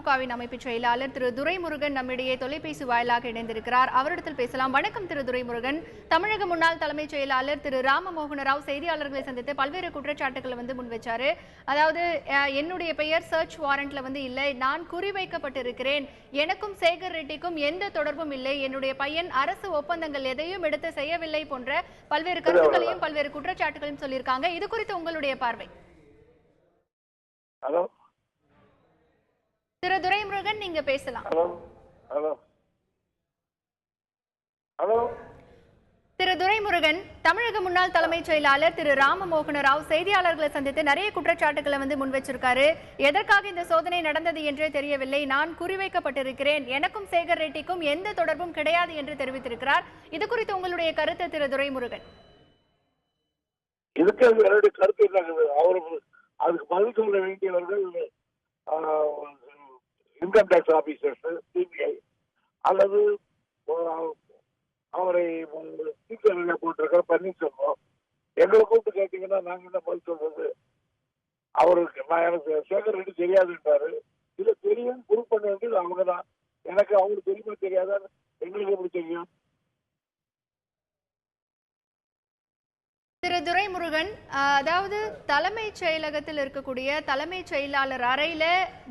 அதிமுகவின் அமைப்பு செயலாளர் திரு துரைமுருகன் நம்மிடையே தொலைபேசி வாயிலாக இணைந்திருக்கிறார். அவரிடத்தில் பேசலாம். வணக்கம் திரு துரைமுருகன். தமிழக முன்னாள் தலைமைச் செயலாளர் திரு ராமமோகன ராவ் செய்தியாளர்களை சந்தித்து பல்வேறு குற்றச்சாட்டுகளை முன்வச்சாரு. அதாவது என்னுடைய பெயர் சர்ச் வாரண்ட்ல இல்லை, நான் குறிவைக்கப்பட்டிருக்கிறேன், எனக்கும் சேகர் ரெட்டிக்கும் எந்த தொடர்பும் இல்லை, என்னுடைய பையன் அரசு ஒப்பந்தங்கள் எதையும் எடுத்து செய்யவில்லை போன்ற பல்வேறு கருத்துக்களையும் பல்வேறு குற்றச்சாட்டுகளையும் சொல்லியிருக்காங்க. இது குறித்து உங்களுடைய பார்வை? ஹலோ திரு துரைமுருகன், நீங்க பேசலாம். ஹலோ ஹலோ ஹலோ திரு துரைமுருகன், தமிழக முன்னாள் தலைமைச் செயலாளர் திரு ராமமோகன ராவ் செய்தியாளர்களை சந்தித்து நிறைய குற்றச்சாட்டுகளை முன்வச்சிருக்காரு. எதற்காக இந்த சோதனை நடந்தது என்றே தெரியவில்லை, நான் குறிவைக்கப்பட்டிருக்கிறேன், எனக்கும் சேகர் ரெட்டிக்கும் எந்த தொடர்பும் கிடையாது என்று தெரிவித்திருக்கிறார். இது குறித்து உங்களுடைய கருத்து திரு துரைமுருகன்? இதுக்கு என்னுடைய கருத்து என்ன, அவருக்கு அதுக்கு பதில் சொல்ல வேண்டியவர்கள் இன்கம் டேக்ஸ் ஆபீசர்ஸ், சிபிஐ அல்லது அவரை போட்டிருக்கிற பன்னீர்செல்வம். எங்களை கூப்பிட்டு கேட்டீங்கன்னா நாங்க என்ன பதில் சொல்றது? அவருக்கு எனக்கு சேகர் ரெட்டி தெரியாதுன்றாரு. இல்ல தெரியும், ப்ரூவ் பண்ண வேண்டியது அவங்கதான். எனக்கு அவங்களுக்கு தெரியுமா தெரியாதா? எங்களுக்கு எப்படி தெரியும்? திரு துரைமுருகன், அதாவது தலைமைச் செயலகத்தில் இருக்கக்கூடிய தலைமைச் செயலாளர் அறையில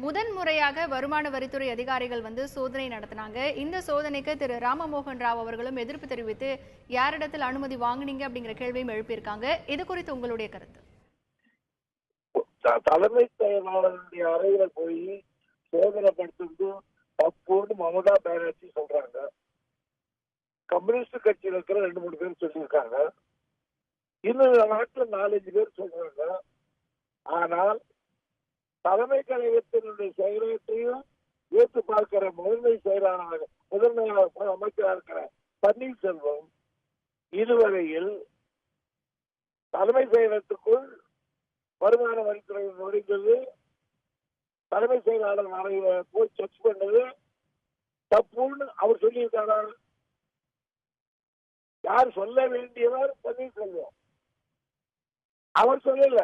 முதன்முறையாக வருமான வரித்துறை அதிகாரிகள் சோதனை நடத்தினாங்க. இந்த சோதனைக்கு திரு ராமமோகன் ராவ் அவர்களும் எதிர்ப்பு தெரிவித்து யாரிடத்தில் அனுமதி வாங்கினீங்க அப்படிங்கிற கேள்வியும் எழுப்பியிருக்காங்க. இது குறித்து உங்களுடைய கருத்து? தலைமை செயலாளருடைய அறையில போய் சோதனைப்படுத்துறது தப்புன்னு மமதா பானர்ஜி சொல்றாங்க. கம்யூனிஸ்ட் கட்சியில் இருக்கிற 2-3 பேர் சொல்லியிருக்காங்க. இன்னும் நாட்டில் 4-5 பேர் சொல்றாங்க. ஆனால் தலைமை கழகத்தினுடைய செயலகத்தையும் ஏற்று பார்க்கிற முதன்மை அமைச்சராக இருக்கிற பன்னீர்செல்வம் இதுவரையில் தலைமை செயலகத்துக்குள் வருமான வரித்துறை நுழைந்தது, தலைமை செயலாளர் அறையில போய் செக் பண்ணது தப்புன்னு அவர் சொல்லியிருக்காரா? யார் சொல்ல வேண்டியவர்? பன்னீர்செல்வம். அவர் சொல்லல.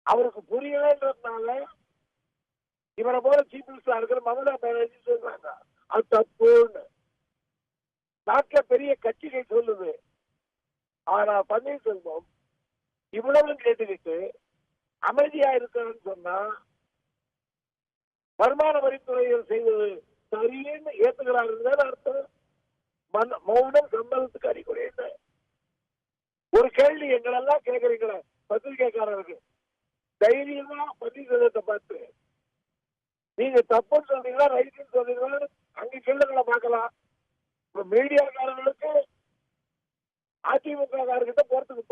அவருக்கு புரியலன்றதுனால இவரை போல சீஃப் மினிஸ்டரா இருக்கிற மமதா பானர்ஜி சொல்றாங்க அது தப்புன்னு. நாட்டில் பெரிய கட்சிகள் சொல்லுது. ஆனா பன்னீர்செல்வம் இவ்வளவு கேட்டுக்கிட்டு அமைதியா இருக்கிறன்னு சொன்னா வருமான வரித்துறையில் செய்வது சரின்னு ஏத்துக்கிறாரு அர்த்தம். மௌனம் சம்பளத்துக்கு அறிகுறி என்ன? ஒரு கேள்வி எங்களெல்லாம் கேட்கறீங்களா பத்திரிகைக்காரருக்கு? தைரியமா பன்னீர்செல்வத்தை பார்த்து நீங்க தப்புன்னு சொல்றீங்களா ரைட்டுன்னு சொல்றீங்களா அங்க கேள்விகளை பார்க்கலாம். இப்ப மீடியாக்காரர்களுக்கு அதிமுக காரர்கிட்ட போறதுக்கு